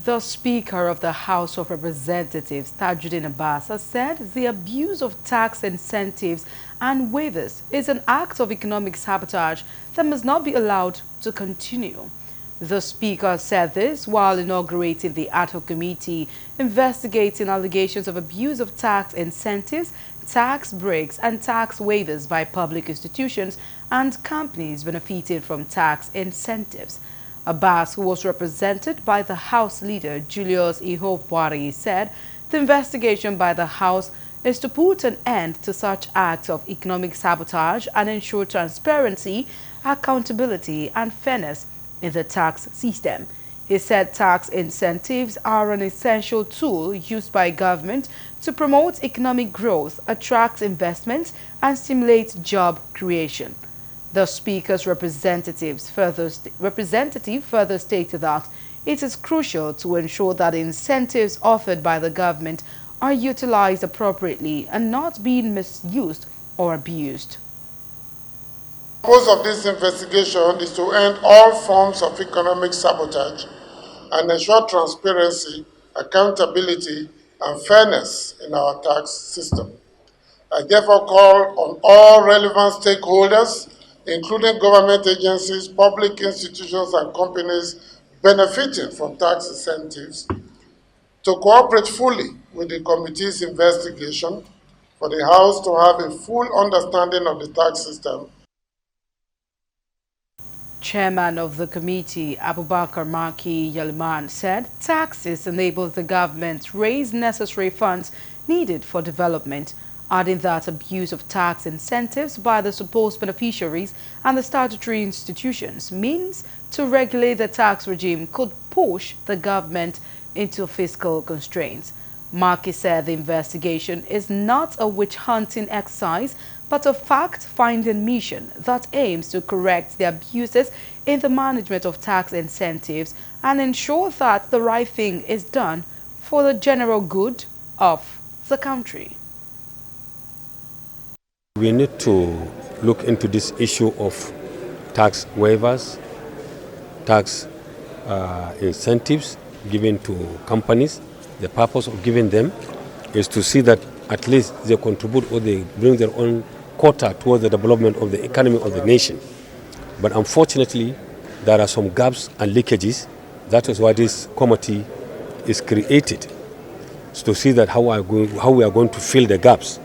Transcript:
The Speaker of the House of Representatives, Abbas, has said the abuse of tax incentives and waivers is an act of economic sabotage that must not be allowed to continue. The Speaker said this while inaugurating the ad hoc committee investigating allegations of abuse of tax incentives, tax breaks and tax waivers by public institutions and companies benefiting from tax incentives. Abbas, who was represented by the House leader Julius Ihov-Buari, said the investigation by the House is to put an end to such acts of economic sabotage and ensure transparency, accountability and fairness in the tax system. He said tax incentives are an essential tool used by government to promote economic growth, attract investment and stimulate job creation. The Speaker's representative further stated that it is crucial to ensure that incentives offered by the government are utilized appropriately and not being misused or abused. The purpose of this investigation is to end all forms of economic sabotage and ensure transparency, accountability, and fairness in our tax system. I therefore call on all relevant stakeholders, including government agencies, public institutions, and companies benefiting from tax incentives, to cooperate fully with the committee's investigation for the House to have a full understanding of the tax system. Chairman of the committee, Abubakar Maki Yaliman, said taxes enable the government to raise necessary funds needed for development, adding that abuse of tax incentives by the supposed beneficiaries and the statutory institutions means to regulate the tax regime could push the government into fiscal constraints. Maki said the investigation is not a witch-hunting exercise, but a fact-finding mission that aims to correct the abuses in the management of tax incentives and ensure that the right thing is done for the general good of the country. We need to look into this issue of tax waivers, tax incentives given to companies. The purpose of giving them is to see that at least they contribute or they bring their own quota towards the development of the economy of the nation. But unfortunately, there are some gaps and leakages. That is why this committee is created, to see that how we are going to fill the gaps.